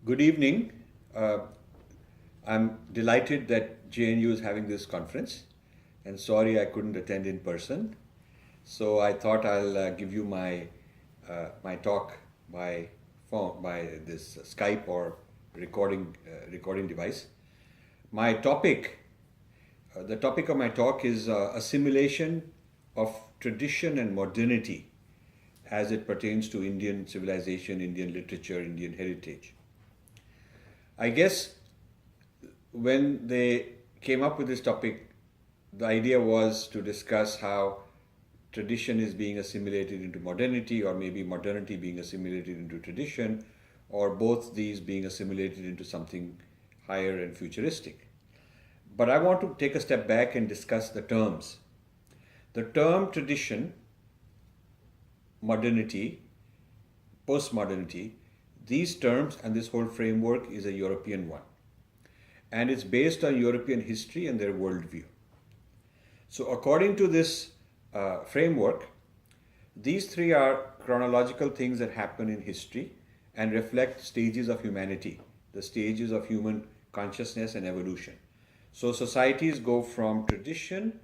Good evening. Uh, I'm delighted that JNU is having this conference, and sorry I couldn't attend in person. So I thought I'll give you my talk by phone, by this Skype or recording device. My topic, the topic of my talk is assimilation of tradition and modernity as it pertains to Indian civilization, Indian literature, Indian heritage. I guess when they came up with this topic, the idea was to discuss how tradition is being assimilated into modernity, or maybe modernity being assimilated into tradition, or both these being assimilated into something higher and futuristic. But I want to take a step back and discuss the terms. The term tradition, modernity, postmodernity, these terms and this whole framework is a European one. And it's based on European history and their worldview. So, according to this framework, these three are chronological things that happen in history and reflect stages of humanity, the stages of human consciousness and evolution. So, societies go from tradition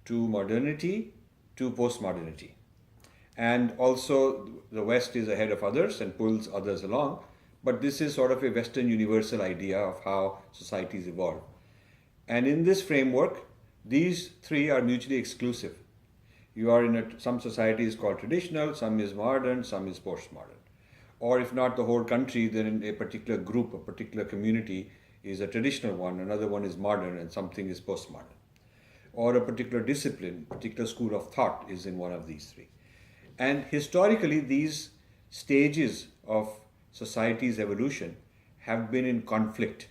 to modernity to postmodernity. And also, the West is ahead of others and pulls others along. But this is sort of a Western universal idea of how societies evolve. And in this framework, these three are mutually exclusive. You are in some society is called traditional, some is modern, some is postmodern. Or if not the whole country, then in a particular group, a particular community is a traditional one, another one is modern, and something is postmodern. Or a particular discipline, particular school of thought is in one of these three. And historically, these stages of society's evolution have been in conflict.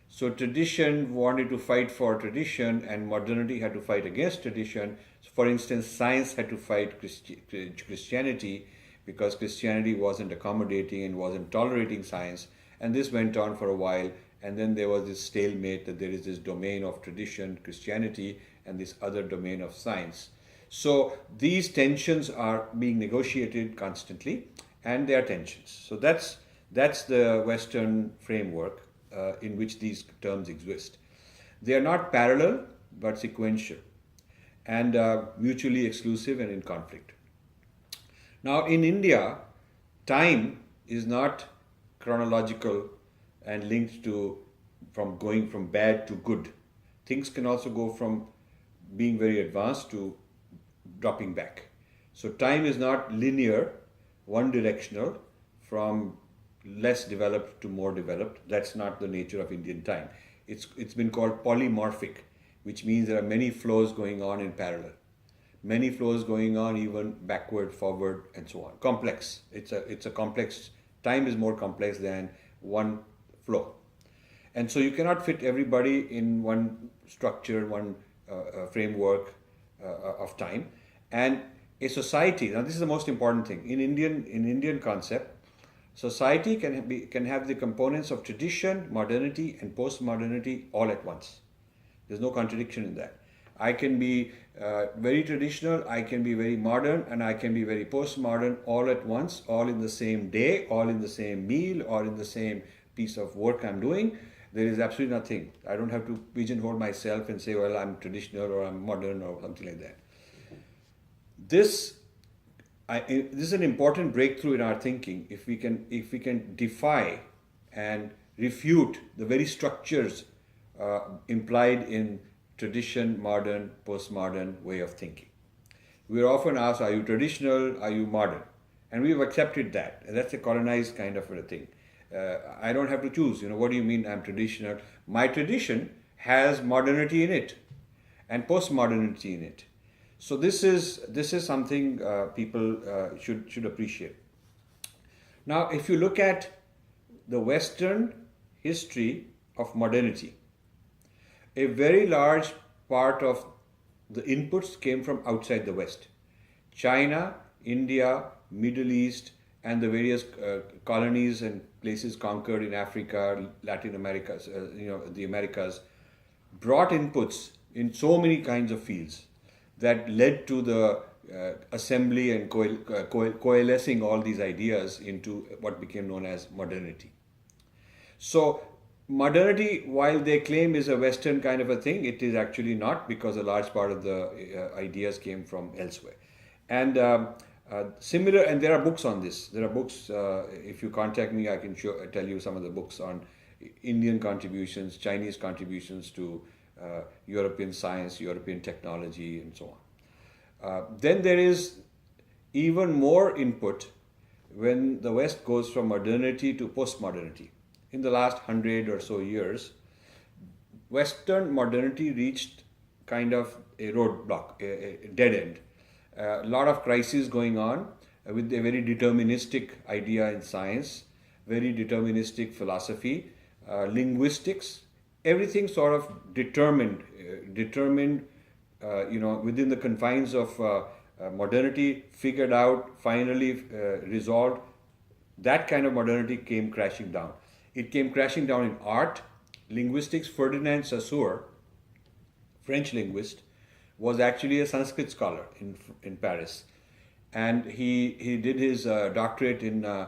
So tradition wanted to fight for tradition and modernity had to fight against tradition. So for instance, science had to fight Christianity because Christianity wasn't accommodating and wasn't tolerating science. And this went on for a while. And then there was this stalemate that there is this domain of tradition, Christianity, and this other domain of science. So these tensions are being negotiated constantly, and they are tensions. So that's the Western framework in which these terms exist. They are not parallel, but sequential, and mutually exclusive and in conflict. Now, in India, time is not chronological and linked to from going from bad to good. Things can also go from being very advanced to dropping back. So time is not linear, one directional, from less developed to more developed. That's not the nature of Indian time. It's been called polymorphic, which means there are many flows going on in parallel. Many flows going on even backward, forward, and so on. Complex. It's a complex. Time is more complex than one flow. And so you cannot fit everybody in one structure, one framework of time. And a society, now this is the most important thing, in Indian concept, society can have the components of tradition, modernity, and postmodernity all at once. There's no contradiction in that. I can be very traditional, I can be very modern, and I can be very postmodern all at once, all in the same day, all in the same meal, or in the same piece of work I'm doing. There is absolutely nothing. I don't have to pigeonhole myself and say, well, I'm traditional or I'm modern or something like that. This is an important breakthrough in our thinking if we can defy and refute the very structures implied in tradition, modern, postmodern way of thinking. We are often asked, are you traditional, are you modern? And we've accepted that. And that's a colonized kind of a thing. I don't have to choose, what do you mean I'm traditional? My tradition has modernity in it and postmodernity in it. So this is something people should appreciate. Now, if you look at the Western history of modernity, a very large part of the inputs came from outside the West. China, India, Middle East, and the various colonies and places conquered in Africa, Latin America, the Americas, brought inputs in so many kinds of fields that led to the assembly and coalescing all these ideas into what became known as modernity. So modernity, while they claim is a Western kind of a thing, it is actually not, because a large part of the ideas came from elsewhere. And similar, and there are books on this. There are books. If you contact me, I can tell you some of the books on Indian contributions, Chinese contributions to European science, European technology, and so on. Then there is even more input when the West goes from modernity to postmodernity. In the last 100 or so years, Western modernity reached kind of a roadblock, a dead end. A lot of crises going on with a very deterministic idea in science, very deterministic philosophy, linguistics, everything sort of determined, within the confines of modernity, figured out, finally resolved. That kind of modernity came crashing down. It came crashing down in art, linguistics. Ferdinand Saussure, French linguist, was actually a Sanskrit scholar in Paris. And he did his doctorate in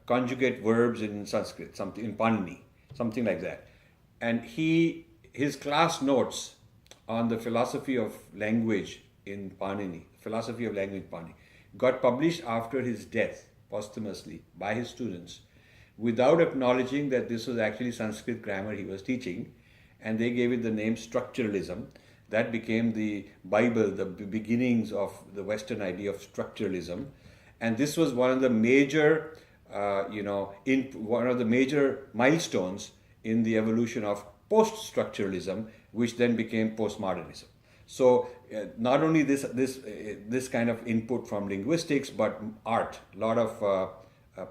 conjugate verbs in Sanskrit, something in Panini, something like that. And his class notes on the philosophy of language in Panini, philosophy of language Panini, got published after his death posthumously by his students, without acknowledging that this was actually Sanskrit grammar he was teaching, and they gave it the name structuralism. That became the Bible, the beginnings of the Western idea of structuralism, and this was one of the major, one of the major milestones in the evolution of post-structuralism, which then became postmodernism. So not only this kind of input from linguistics, but art, a lot of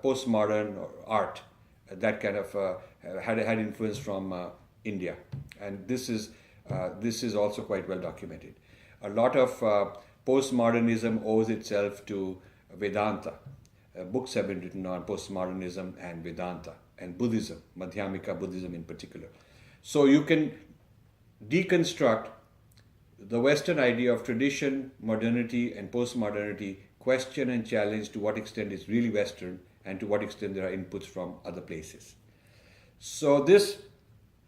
postmodern art that kind of had influence from India, and this is also quite well documented. A lot of postmodernism owes itself to Vedanta. Books have been written on postmodernism and Vedanta and Buddhism, Madhyamika Buddhism in particular. So you can deconstruct the Western idea of tradition, modernity, and postmodernity, question and challenge to what extent it's really Western and to what extent there are inputs from other places. So this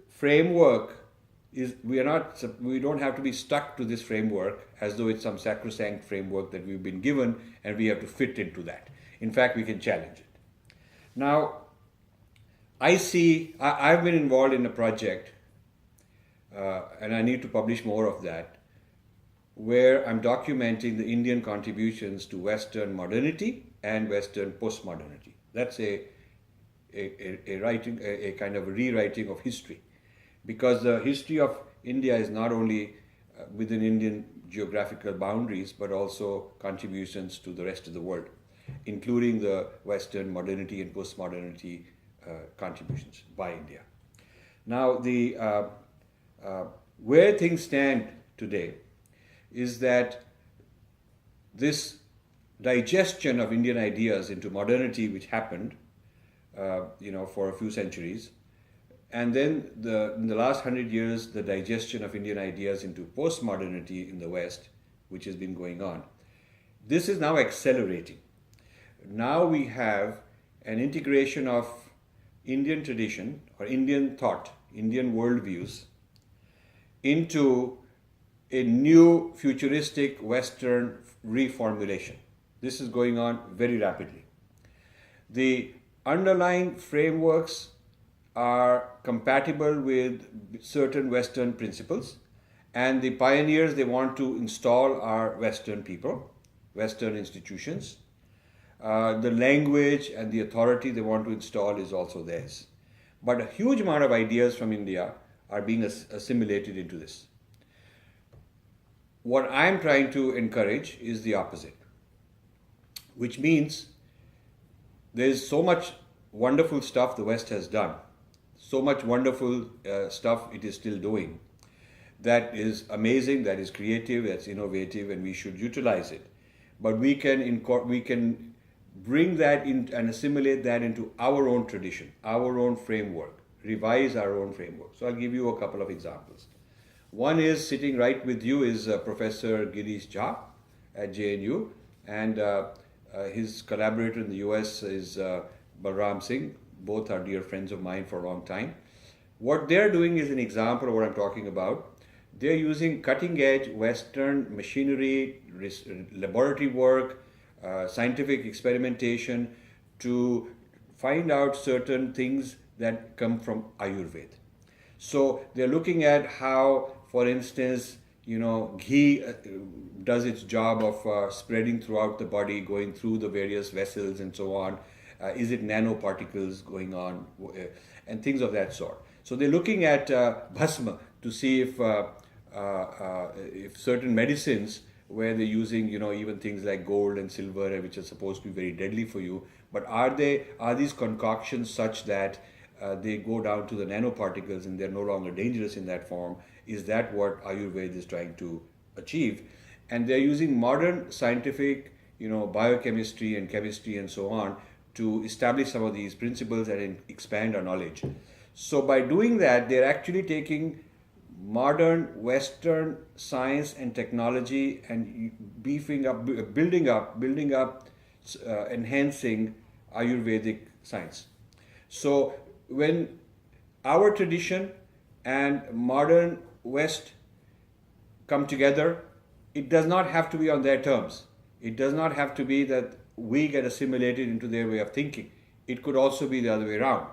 framework is, we don't have to be stuck to this framework as though it's some sacrosanct framework that we've been given and we have to fit into that. In fact, we can challenge it. Now, I've been involved in a project, and I need to publish more of that, where I'm documenting the Indian contributions to Western modernity and Western postmodernity. That's a kind of a rewriting of history, because the history of India is not only within Indian geographical boundaries, but also contributions to the rest of the world, including the Western modernity and postmodernity contributions by India. Now, where things stand today is that this digestion of Indian ideas into modernity, which happened, for a few centuries, and then in the last 100 years, the digestion of Indian ideas into postmodernity in the West, which has been going on, this is now accelerating. Now we have an integration of Indian tradition or Indian thought, Indian worldviews into a new futuristic Western reformulation. This is going on very rapidly. The underlying frameworks are compatible with certain Western principles, and the pioneers they want to install are Western people, Western institutions. The language and the authority they want to install is also theirs. But a huge amount of ideas from India are being assimilated into this. What I'm trying to encourage is the opposite, which means there's so much wonderful stuff the West has done, so much wonderful stuff it is still doing, that is amazing, that is creative, that's innovative, and we should utilize it. But we can bring that in and assimilate that into our own tradition, our own framework, revise our own framework. So I'll give you a couple of examples. One is, sitting right with you is Professor Girish Jha at JNU, and his collaborator in the US is Balram Singh, both are dear friends of mine for a long time. What they're doing is an example of what I'm talking about. They're using cutting edge Western machinery, laboratory work, scientific experimentation to find out certain things that come from Ayurveda. So they're looking at how, for instance, ghee does its job of spreading throughout the body, going through the various vessels and so on. Is it nanoparticles going on, and things of that sort. So they're looking at bhasma to see if certain medicines where they're using, even things like gold and silver, which are supposed to be very deadly for you, but are these concoctions such that they go down to the nanoparticles and they're no longer dangerous in that form? Is that what Ayurveda is trying to achieve? And they're using modern scientific, biochemistry and chemistry and so on to establish some of these principles and expand our knowledge. So by doing that, they're actually taking modern Western science and technology and building up, enhancing Ayurvedic science. So when our tradition and modern West come together, it does not have to be on their terms. It does not have to be that we get assimilated into their way of thinking. It could also be the other way around.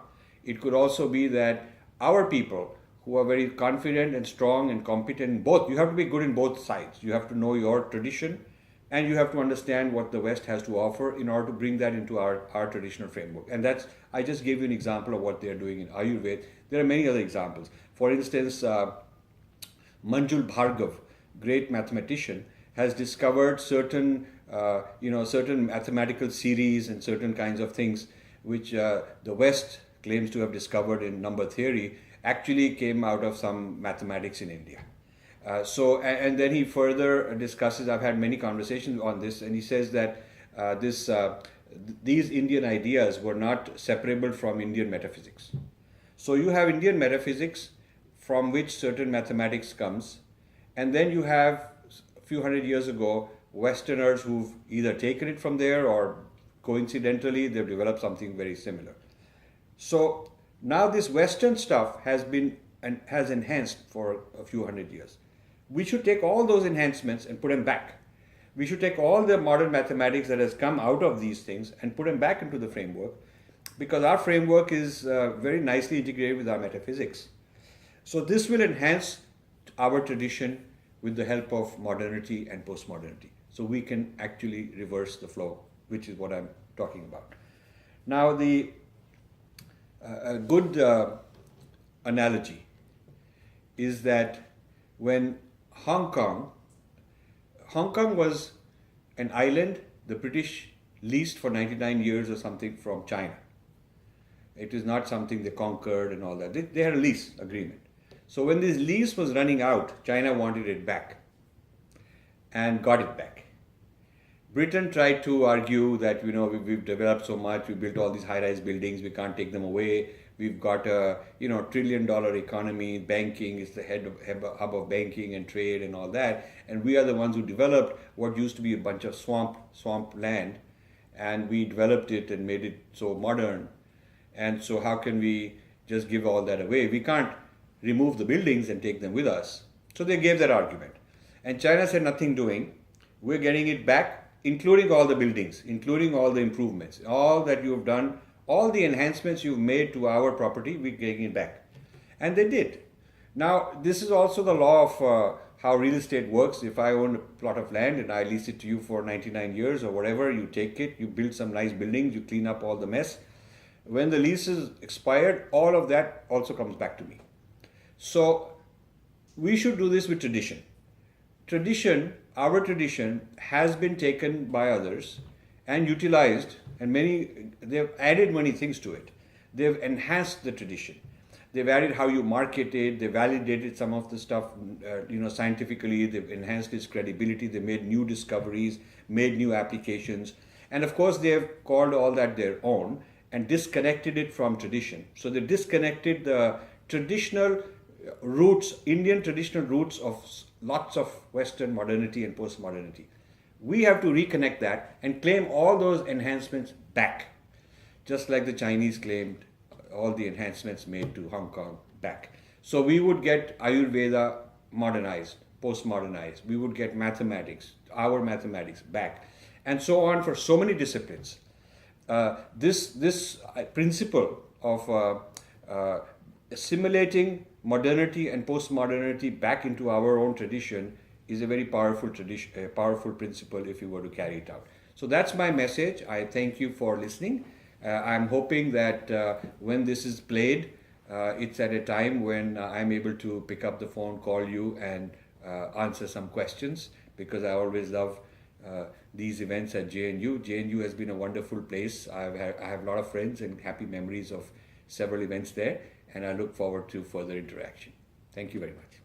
It could also be that our people who are very confident and strong and competent in both, you have to be good in both sides. You have to know your tradition and you have to understand what the West has to offer in order to bring that into our traditional framework. And I just gave you an example of what they're doing in Ayurveda. There are many other examples. For instance, Manjul Bhargav, great mathematician, has discovered certain mathematical series and certain kinds of things which the West claims to have discovered in number theory actually came out of some mathematics in India. And then he further discusses, I've had many conversations on this, and he says that these Indian ideas were not separable from Indian metaphysics. So you have Indian metaphysics from which certain mathematics comes, and then you have a few hundred years ago Westerners who've either taken it from there or coincidentally they've developed something very similar. So now this Western stuff has enhanced for a few hundred years. We should take all those enhancements and put them back. We should take all the modern mathematics that has come out of these things and put them back into the framework, because our framework is very nicely integrated with our metaphysics. So this will enhance our tradition with the help of modernity and postmodernity. So we can actually reverse the flow, which is what I'm talking about. Now, a good analogy is that when Hong Kong was an island the British leased for 99 years or something from China. It is not something they conquered and all that. They had a lease agreement. So when this lease was running out, China wanted it back and got it back. Britain tried to argue that, we've developed so much, we built all these high-rise buildings, we can't take them away. We've got a, $1 trillion economy, banking is the hub of banking and trade and all that. And we are the ones who developed what used to be a bunch of swamp land, and we developed it and made it so modern. And so how can we just give all that away? We can't remove the buildings and take them with us. So they gave that argument. And China said, nothing doing. We're getting it back, including all the buildings, including all the improvements, all that you've done, all the enhancements you've made to our property, we're getting it back. And they did. Now, this is also the law of how real estate works. If I own a plot of land and I lease it to you for 99 years or whatever, you take it, you build some nice buildings, you clean up all the mess. When the lease is expired, all of that also comes back to me. So we should do this with tradition. Our tradition has been taken by others and utilized, and they've added many things to it. They've enhanced the tradition. They've added how you market it, they validated some of the stuff, scientifically, they've enhanced its credibility, they made new discoveries, made new applications, and of course they've called all that their own and disconnected it from tradition. So they disconnected the traditional roots, Indian traditional roots of lots of Western modernity and postmodernity. We have to reconnect that and claim all those enhancements back, just like the Chinese claimed all the enhancements made to Hong Kong back. So we would get Ayurveda modernized, post-modernized. We would get mathematics, our mathematics back, and so on for so many disciplines. This principle of assimilating modernity and post-modernity back into our own tradition is a very powerful tradition, a powerful principle if you were to carry it out. So that's my message. I thank you for listening. I'm hoping that when this is played, it's at a time when I'm able to pick up the phone, call you, and answer some questions, because I always love these events at JNU. JNU has been a wonderful place. I have a lot of friends and happy memories of several events there, and I look forward to further interaction. Thank you very much.